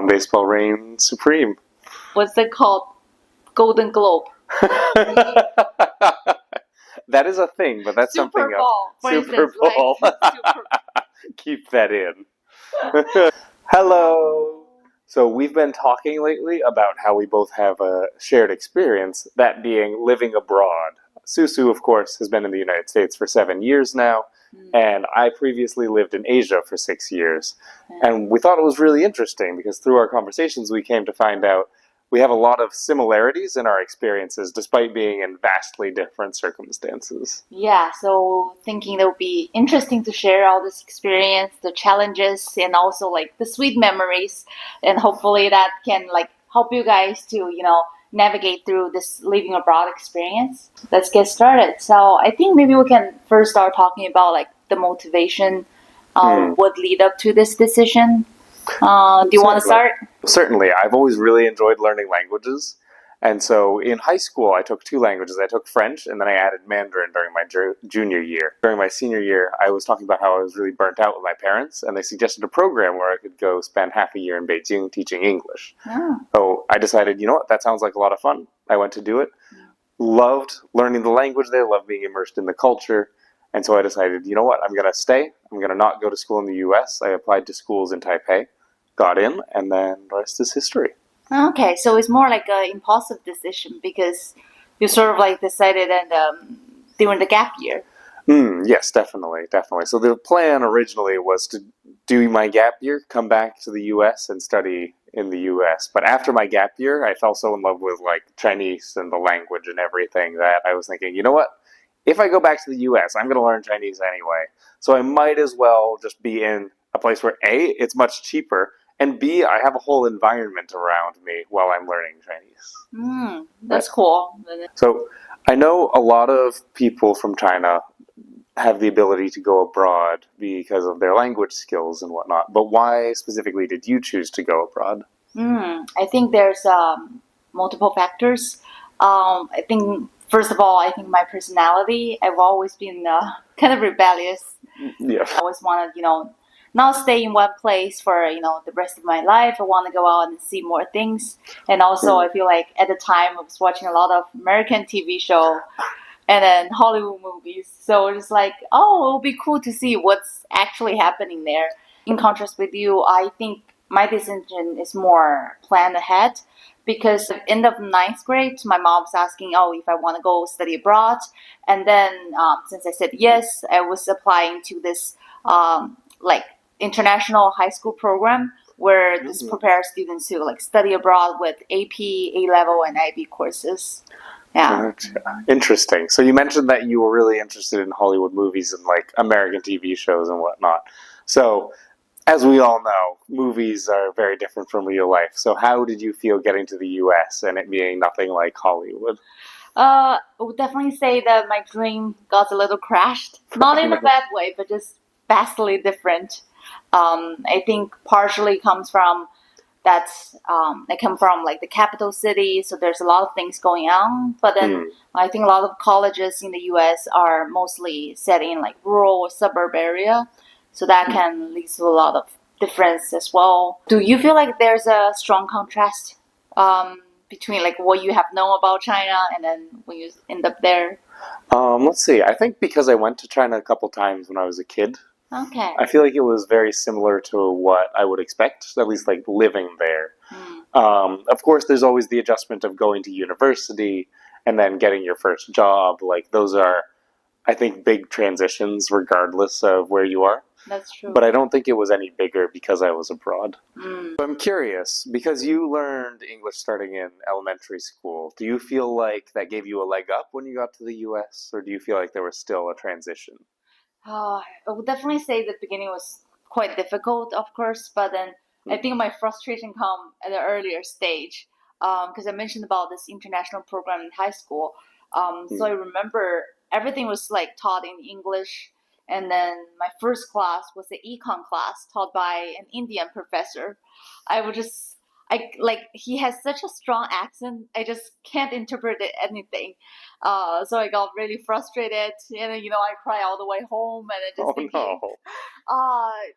Baseball reigns supreme. What's it called? Golden Globe. That is a thing, but that's Super something Bowl, else. for Super instance, Bowl. right? Super Keep that in. Hello. So we've been talking lately about how we both have a shared experience, that being living abroad. Susu, of course, has been in the United States for 7 years now, and I previously lived in Asia for 6 years. And we thought it was really interesting because through our conversations we came to find out we have a lot of similarities in our experiences despite being in vastly different circumstances. Yeah, so thinking it would be interesting to share all this experience, the challenges, and also like the sweet memories, and hopefully that can like help you guys to navigate through this living abroad experience. Let's get started. So I think maybe we can first start talking about like the motivation, what lead up to this decision. Do you want to start? Certainly. I've always really enjoyed learning languages. And so in high school, I took 2 languages. I took French, and then I added Mandarin during my junior year. During my senior year, I was talking about how I was really burnt out with my parents, and they suggested a program where I could go spend half a year in Beijing teaching English. So I decided, you know what, that sounds like a lot of fun. I went to do it. Loved learning the language there, loved being immersed in the culture. And so I decided, you know what, I'm going to stay. I'm going to not go to school in the US. I applied to schools in Taipei, got in, and then the rest is history. Okay, so it's more like an impulsive decision because you sort of like decided and during the gap year. Yes, definitely. So the plan originally was to do my gap year, come back to the US and study in the US. But after my gap year, I fell so in love with like Chinese and the language and everything that I was thinking, you know what? If I go back to the US, I'm going to learn Chinese anyway. So I might as well just be in a place where A, it's much cheaper, and B, I have a whole environment around me while I'm learning Chinese. That's cool. So I know a lot of people from China have the ability to go abroad because of their language skills and whatnot. But why specifically did you choose to go abroad? I think there's multiple factors. I think, first of all, I think my personality, I've always been kind of rebellious. Yeah. I always want to, not stay in one place for, the rest of my life. I want to go out and see more things. And also, I feel like at the time I was watching a lot of American TV show and then Hollywood movies. So it's like, oh, it would be cool to see what's actually happening there. In contrast with you, I think my decision is more planned ahead because at the end of 9th grade, my mom was asking, if I want to go study abroad. And then since I said yes, I was applying to this international high school program where this prepares students to like study abroad with AP, A-level, and IB courses. Yeah. Interesting. So you mentioned that you were really interested in Hollywood movies and like American TV shows and whatnot. So as we all know, movies are very different from real life. So how did you feel getting to the US and it being nothing like Hollywood? I would definitely say that my dream got a little crashed. Not in a bad way, but just vastly different. I think partially comes from that I come from like the capital city, so there's a lot of things going on. But then I think a lot of colleges in the US are mostly set in like rural or suburb area, so that can lead to a lot of difference as well. Do you feel like there's a strong contrast between like what you have known about China and then when you end up there? Let's see. I think because I went to China a couple times when I was a kid. Okay. I feel like it was very similar to what I would expect, at least like living there. Of course, there's always the adjustment of going to university and then getting your first job. Like those are, I think, big transitions regardless of where you are. That's true. But I don't think it was any bigger because I was abroad. I'm curious, because you learned English starting in elementary school, do you feel like that gave you a leg up when you got to the US, or do you feel like there was still a transition? I would definitely say the beginning was quite difficult, of course, but then I think my frustration come at an earlier stage because I mentioned about this international program in high school. So I remember everything was like taught in English, and then my first class was the econ class taught by an Indian professor. He has such a strong accent. I just can't interpret anything. So I got really frustrated, and I cry all the way home, and I just thinking,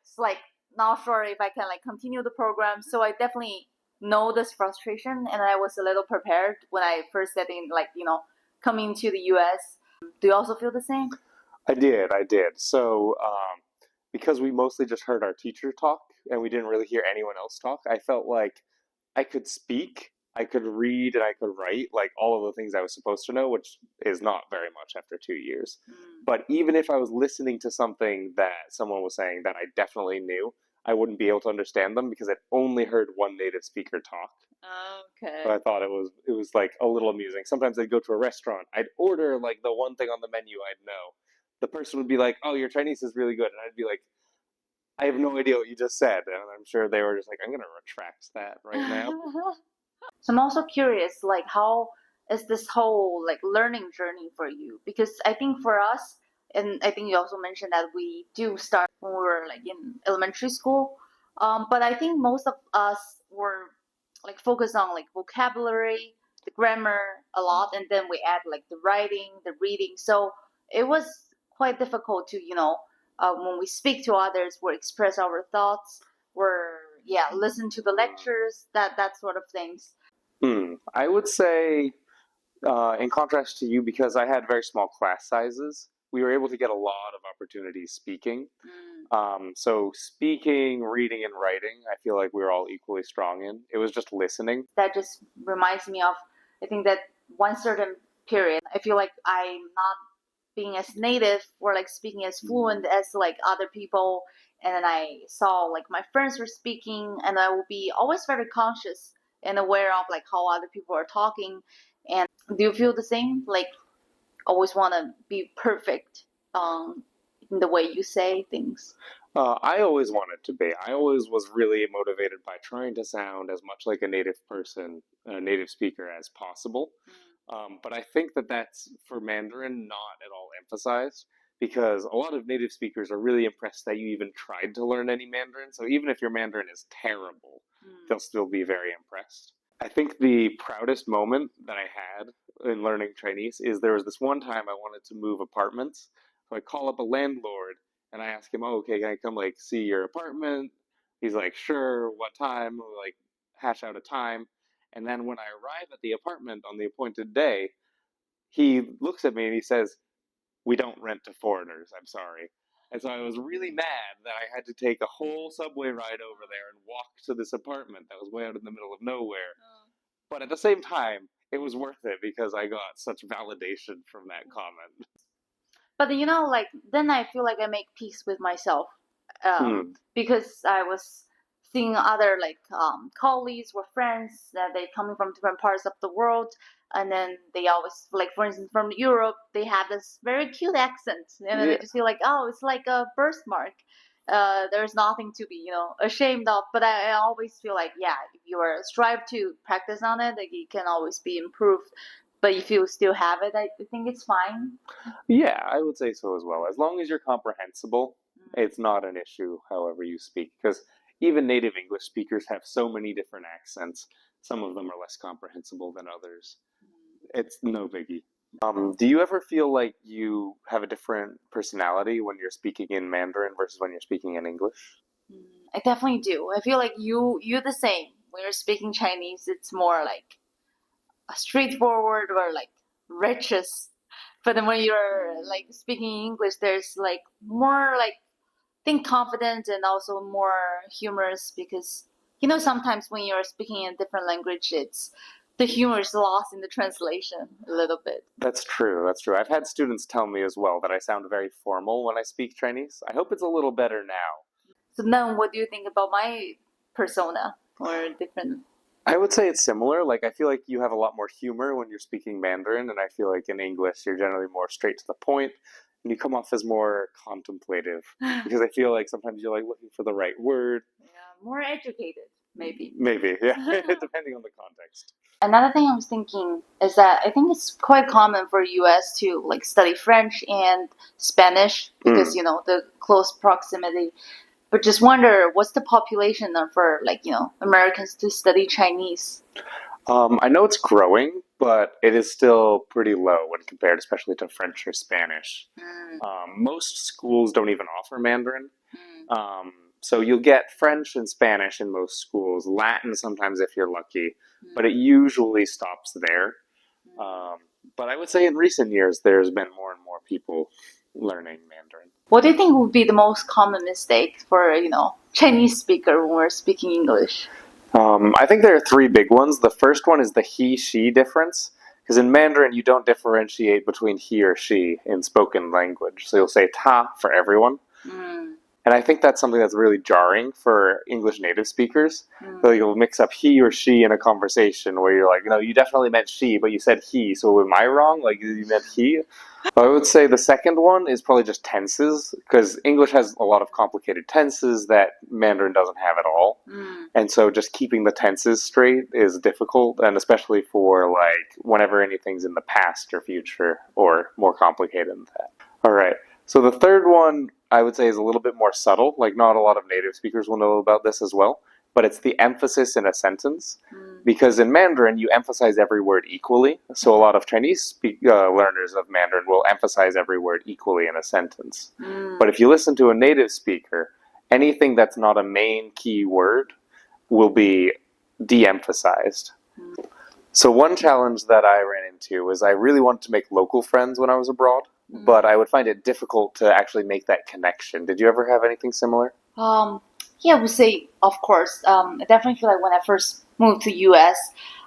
it's like not sure if I can like continue the program. So I definitely know this frustration, and I was a little prepared when I first get in, like coming to the U.S. Do you also feel the same? I did. So, because we mostly just heard our teacher talk and we didn't really hear anyone else talk, I felt like I could speak, I could read, and I could write, like all of the things I was supposed to know, which is not very much after 2 years. Mm. But even if I was listening to something that someone was saying that I definitely knew, I wouldn't be able to understand them because I'd only heard one native speaker talk. Okay. So I thought it was like a little amusing. Sometimes I'd go to a restaurant, I'd order like the one thing on the menu I'd know. The person would be like, "Oh, your Chinese is really good," and I'd be like, "I have no idea what you just said," and I'm sure they were just like, "I'm gonna retract that right now." So I'm also curious, like, how is this whole like learning journey for you? Because I think for us, and I think you also mentioned that we do start when we were like in elementary school. But I think most of us were like focused on like vocabulary, the grammar a lot, and then we add like the writing, the reading. So it was quite difficult to, when we speak to others, we express our thoughts, or yeah, listen to the lectures, that sort of things. I would say, in contrast to you, because I had very small class sizes, we were able to get a lot of opportunities speaking. Mm. So speaking, reading, and writing, I feel like we were all equally strong in. It was just listening. That just reminds me of, I think that one certain period, I feel like I'm not being as native or like speaking as fluent as like other people. And then I saw like my friends were speaking, and I will be always very conscious and aware of like how other people are talking. And do you feel the same? Like always want to be perfect in the way you say things? I always wanted to be. I always was really motivated by trying to sound as much like a native person, a native speaker as possible. But I think that that's for Mandarin not at all emphasized because a lot of native speakers are really impressed that you even tried to learn any Mandarin. So even if your Mandarin is terrible, they'll still be very impressed. I think the proudest moment that I had in learning Chinese is there was this one time I wanted to move apartments. So I call up a landlord and I ask him, "Oh, okay, can I come like see your apartment?" He's like, "Sure, what time?" We like hash out a time. And then when I arrive at the apartment on the appointed day, he looks at me and he says, "We don't rent to foreigners, I'm sorry." And so I was really mad that I had to take a whole subway ride over there and walk to this apartment that was way out in the middle of nowhere. But at the same time, it was worth it because I got such validation from that comment. But like then I feel like I make peace with myself, Hmm. because I was seeing other like colleagues or friends that they coming from different parts of the world, and then they always like, for instance, from Europe, they have this very cute accent, and then I Yeah. just feel like, oh, it's like a birthmark. There's nothing to be ashamed of. But I always feel like, yeah, if you are strive to practice on it, like it can always be improved. But if you still have it, I think it's fine. Yeah, I would say so as well. As long as you're comprehensible, it's not an issue however you speak. Because even native English speakers have so many different accents. Some of them are less comprehensible than others. It's no biggie. Do you ever feel like you have a different personality when you're speaking in Mandarin versus when you're speaking in English? I definitely do. I feel like you're the same. When you're speaking Chinese, it's more like a straightforward or like righteous. But then when you're like speaking English, there's like more like think confident and also more humorous, because sometimes when you're speaking in a different language, it's the humor is lost in the translation a little bit. That's true. That's true. I've had students tell me as well that I sound very formal when I speak Chinese. I hope it's a little better now. So now, what do you think about my persona or different? I would say it's similar. Like, I feel like you have a lot more humor when you're speaking Mandarin, and I feel like in English, you're generally more straight to the point, and you come off as more contemplative. Because I feel like sometimes you're like looking for the right word. Yeah, more educated, maybe. Maybe, yeah, depending on the context. Another thing I was thinking is that I think it's quite common for US to like study French and Spanish because the close proximity. But just wonder what's the population for like Americans to study Chinese. I know it's growing, but it is still pretty low when compared, especially to French or Spanish. Mm, Most schools don't even offer Mandarin. mm, Um, So you'll get French and Spanish in most schools, Latin sometimes if you're lucky, but it usually stops there. Um, but I would say in recent years, there's been more and more people learning Mandarin. What do you think would be the most common mistake for Chinese speaker when we're speaking English? I think there are three big ones. The first one is the he-she difference. Because in Mandarin, you don't differentiate between he or she in spoken language. So you'll say ta for everyone. Mm. And I think that's something that's really jarring for English native speakers. So you'll mix up he or she in a conversation where you're like, no, you definitely meant she, but you said he. So am I wrong? Like, you meant he? I would say the second one is probably just tenses, because English has a lot of complicated tenses that Mandarin doesn't have at all. And so just keeping the tenses straight is difficult, and especially for like whenever anything's in the past or future or more complicated than that. All right. So the third one I would say is a little bit more subtle. Like not a lot of native speakers will know about this as well, but it's the emphasis in a sentence. Because in Mandarin, you emphasize every word equally. So a lot of Chinese learners of Mandarin will emphasize every word equally in a sentence. But if you listen to a native speaker, anything that's not a main key word will be de-emphasized. So one challenge that I ran into was I really wanted to make local friends when I was abroad, but I would find it difficult to actually make that connection. Did you ever have anything similar? Yeah, I would say, of course. I definitely feel like when I first moved to US,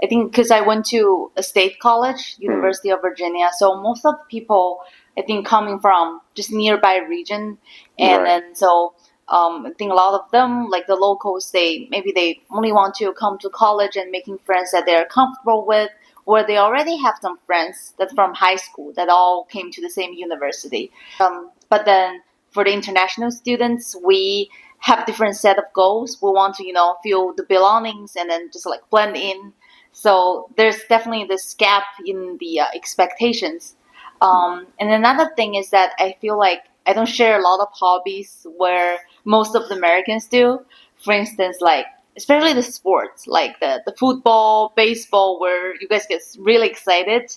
I think because I went to a state college, University of Virginia, so most of the people, I think, coming from just nearby region, and then so I think a lot of them, like the locals, maybe they only want to come to college and making friends that they're comfortable with, or they already have some friends that's from high school that all came to the same university. But then for the international students, we have different set of goals. We want to, feel the belongings and then just like blend in. So there's definitely this gap in the expectations. And another thing is that I feel like I don't share a lot of hobbies where most of the Americans do. For instance, like especially the sports, like the football, baseball, where you guys get really excited.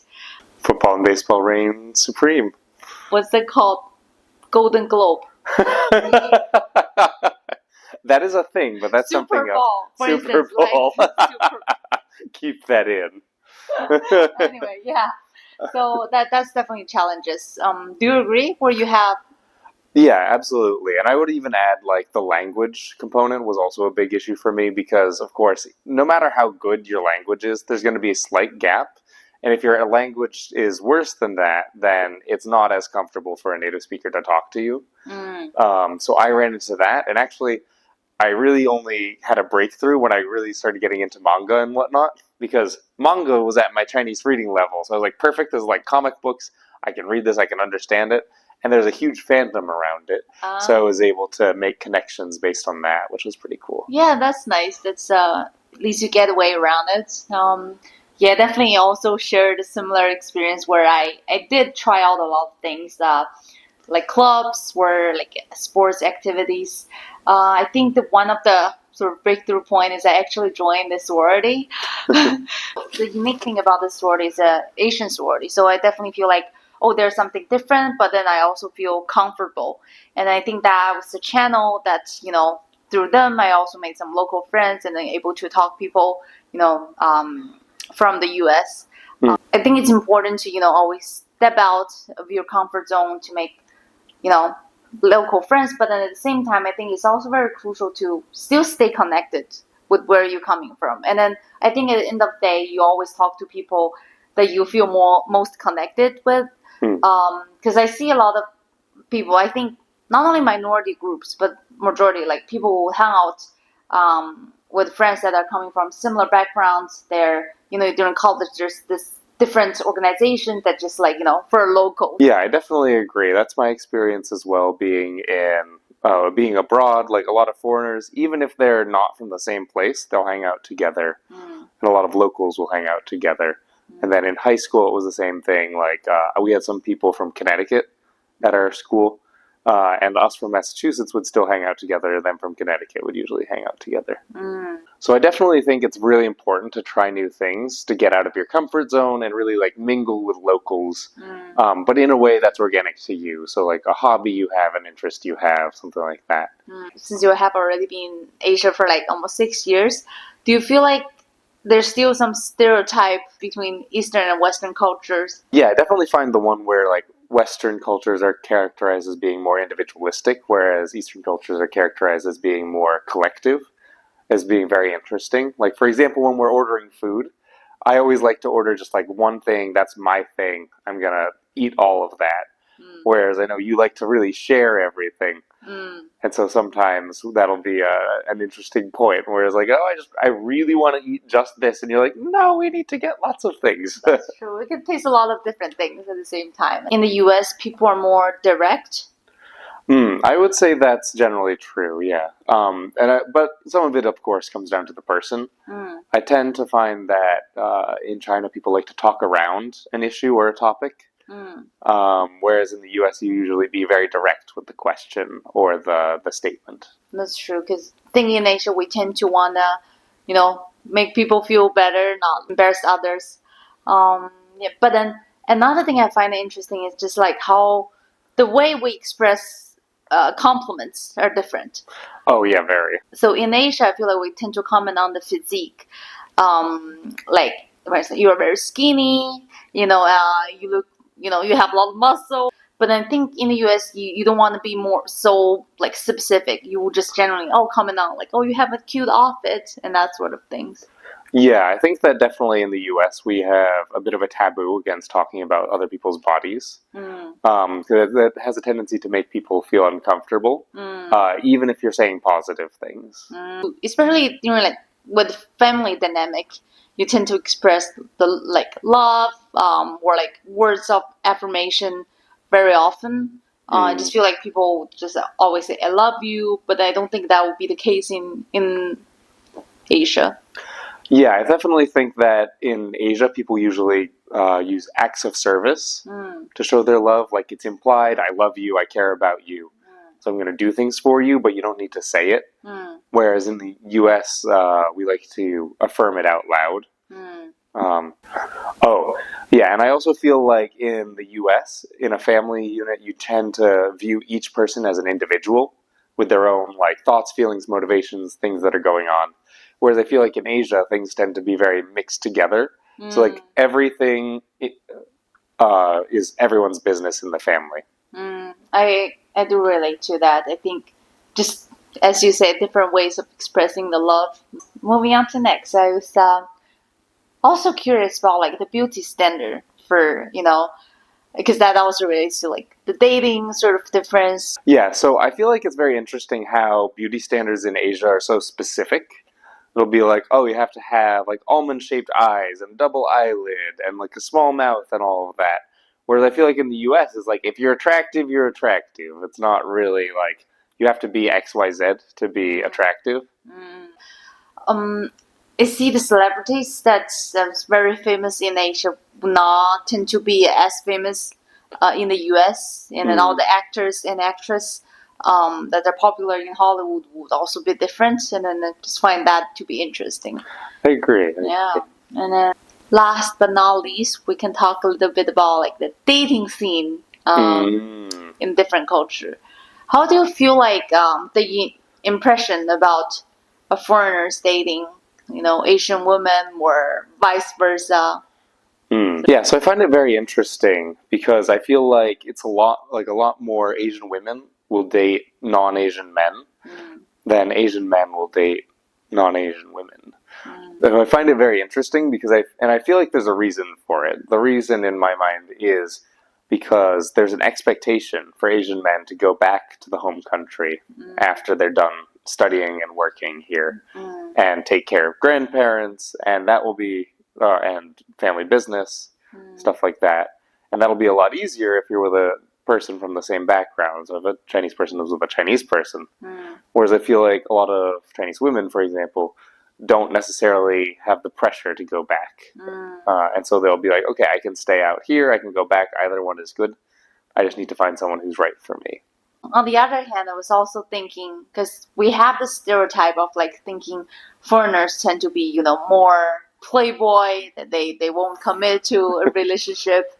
Football and baseball reign supreme. What's it called? Golden Globe. That is a thing, but that's Super something Bowl, else. for Super instance, Bowl. like Super Keep that in. Anyway, yeah. So that's definitely challenges. Do you agree? Where you have Yeah, absolutely. And I would even add like the language component was also a big issue for me because, of course, no matter how good your language is, there's going to be a slight gap. And if your language is worse than that, then it's not as comfortable for a native speaker to talk to you. So I ran into that. And actually, I really only had a breakthrough when I really started getting into manga and whatnot, because manga was at my Chinese reading level. So I was like, perfect, as like comic books. I can read this, I can understand it. And there's a huge fandom around it. So I was able to make connections based on that, which was pretty cool. Yeah, that's nice. That's at least you get a way around it. Yeah, definitely also shared a similar experience where I did try out a lot of things, like clubs or like sports activities. I think that one of the sort of breakthrough point is I actually joined the sorority. The unique thing about the sorority is a Asian sorority. So I definitely feel like, oh, there's something different, but then I also feel comfortable. And I think that was the channel that, through them, I also made some local friends and then able to talk people, from the US. I think it's important to, always step out of your comfort zone to make, local friends. But then at the same time, I think it's also very crucial to still stay connected with where you're coming from. And then I think at the end of the day, you always talk to people that you feel most connected with. Because I see a lot of people, I think not only minority groups, but majority, like people who hang out with friends that are coming from similar backgrounds. They're, during college, there's this different organization that just like, for a local. Yeah, I definitely agree. That's my experience as well, being being abroad. Like a lot of foreigners, even if they're not from the same place, they'll hang out together. And a lot of locals will hang out together. And then in high school, it was the same thing. Like we had some people from Connecticut at our school, And us from Massachusetts would still hang out together. Them from Connecticut would usually hang out together. Mm. So I definitely think it's really important to try new things, to get out of your comfort zone and really like mingle with locals, but in a way that's organic to you. So like a hobby you have, an interest you have, something like that. Since you have already been in Asia for like almost 6 years, do you feel like there's still some stereotype between Eastern and Western cultures? Yeah, I definitely find the one where like Western cultures are characterized as being more individualistic, whereas Eastern cultures are characterized as being more collective, as being very interesting. Like, for example, when we're ordering food, I always like to order just like one thing, that's my thing. I'm going to eat all of that. Whereas I know you like to really share everything. And so sometimes that'll be an interesting point where it's like, oh, I really want to eat just this. And you're like, no, we need to get lots of things. That's true. We can taste a lot of different things at the same time. In the US, people are more direct. I would say that's generally true, yeah. But some of it, of course, comes down to the person. I tend to find that in China, people like to talk around an issue or a topic. Whereas in the US, you usually be very direct with the question or the statement. That's true, because I think in Asia, we tend to want to, make people feel better, not embarrass others. Yeah, but then another thing I find interesting is just like how the way we express compliments are different. Oh, yeah, very. So in Asia, I feel like we tend to comment on the physique. Like, for instance, you are very skinny, you look, you have a lot of muscle. But I think in the US, you don't want to be more so like specific. You will just generally, comment on like, you have a cute outfit and that sort of things. Yeah, I think that definitely in the US we have a bit of a taboo against talking about other people's bodies. That has a tendency to make people feel uncomfortable, even if you're saying positive things. Especially like with family dynamic, you tend to express the like love or like words of affirmation very often. I just feel like people just always say "I love you," but I don't think that would be the case in Asia. Yeah, I definitely think that in Asia, people usually use acts of service to show their love. Like it's implied, I love you, I care about you. So I'm going to do things for you, but you don't need to say it. Whereas in the US, we like to affirm it out loud. And I also feel like in the US, in a family unit, you tend to view each person as an individual with their own like thoughts, feelings, motivations, things that are going on. Whereas I feel like in Asia, things tend to be very mixed together. So like everything is everyone's business in the family. I do relate to that. I think just as you said, different ways of expressing the love. Moving on to next, I was also curious about like the beauty standard for because that also relates to like the dating sort of difference. Yeah, so I feel like it's very interesting how beauty standards in Asia are so specific. It'll be like, oh, you have to have like almond-shaped eyes and double eyelid and like a small mouth and all of that. Whereas I feel like in the US, it's like if you're attractive, you're attractive. It's not really like you have to be XYZ to be attractive. I see the celebrities that's very famous in Asia not tend to be as famous in the US, and then all the actors and actresses that are popular in Hollywood would also be different, and then I just find that to be interesting. I agree. Yeah, and then last but not least, we can talk a little bit about like the dating scene in different culture. How do you feel like the impression about a foreigners dating, Asian women or vice versa? Yeah, so I find it very interesting because I feel like it's a lot more Asian women will date non-Asian men than Asian men will date non-Asian women. And I find it very interesting because I feel like there's a reason for it. The reason in my mind is because there's an expectation for Asian men to go back to the home country after they're done studying and working here and take care of grandparents, and that will be and family business, stuff like that. And that'll be a lot easier if you're with a person from the same background. So if a Chinese person lives with a Chinese person. Whereas I feel like a lot of Chinese women, for example, don't necessarily have the pressure to go back. And so they'll be like, okay, I can stay out here, I can go back, either one is good. I just need to find someone who's right for me. on the other hand, I was also thinking, because we have the stereotype of like thinking foreigners tend to be, more playboy, that they won't commit to a relationship.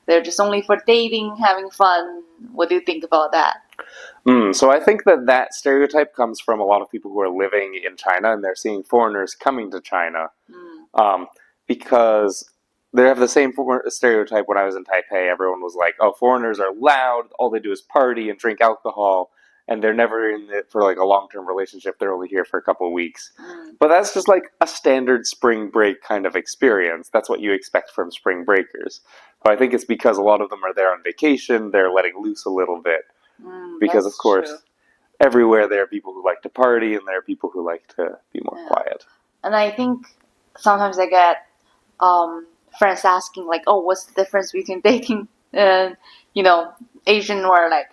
They're just only for dating, having fun. What do you think about that? So I think that stereotype comes from a lot of people who are living in China and they're seeing foreigners coming to China, because they have the same stereotype. When I was in Taipei, everyone was like, "Oh, foreigners are loud. All they do is party and drink alcohol, and they're never in it for like a long-term relationship. They're only here for a couple of weeks." But that's just like a standard spring break kind of experience. That's what you expect from spring breakers. But I think it's because a lot of them are there on vacation. They're letting loose a little bit. Because, of course, True. everywhere there are people who like to party and there are people who like to be more quiet. And I think sometimes I get friends asking like, "Oh, what's the difference between dating and Asian or like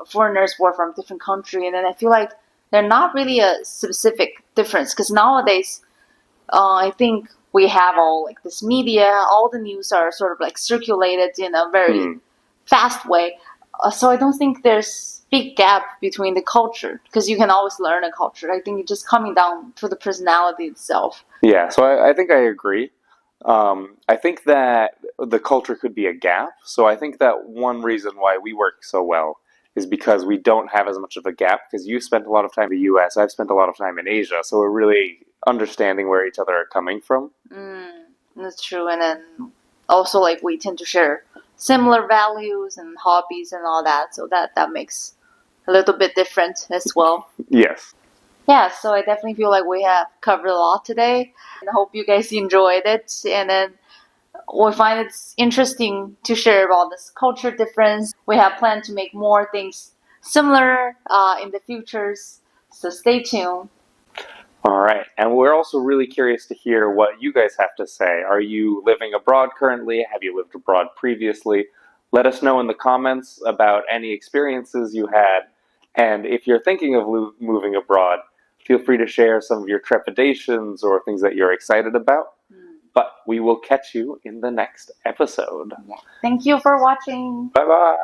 foreigners who are from different country?" And then I feel like they're not really a specific difference because nowadays, I think we have all like this media, all the news are sort of like circulated in a very fast way. So I don't think there's big gap between the culture because you can always learn a culture. I think it's just coming down to the personality itself. Yeah, so I think I agree. I think that the culture could be a gap. So I think that one reason why we work so well is because we don't have as much of a gap because you spent a lot of time in the US, I've spent a lot of time in Asia. So we're really understanding where each other are coming from. That's true. And then also like we tend to share similar values and hobbies and all that. So that makes a little bit different as well. Yes. Yeah, so I definitely feel like we have covered a lot today. And I hope you guys enjoyed it. And then we find it's interesting to share about this culture difference. We have planned to make more things similar in the futures. So stay tuned. All right. And we're also really curious to hear what you guys have to say. Are you living abroad currently? Have you lived abroad previously? Let us know in the comments about any experiences you had. And if you're thinking of moving abroad, feel free to share some of your trepidations or things that you're excited about. But we will catch you in the next episode. Thank you for watching. Bye-bye.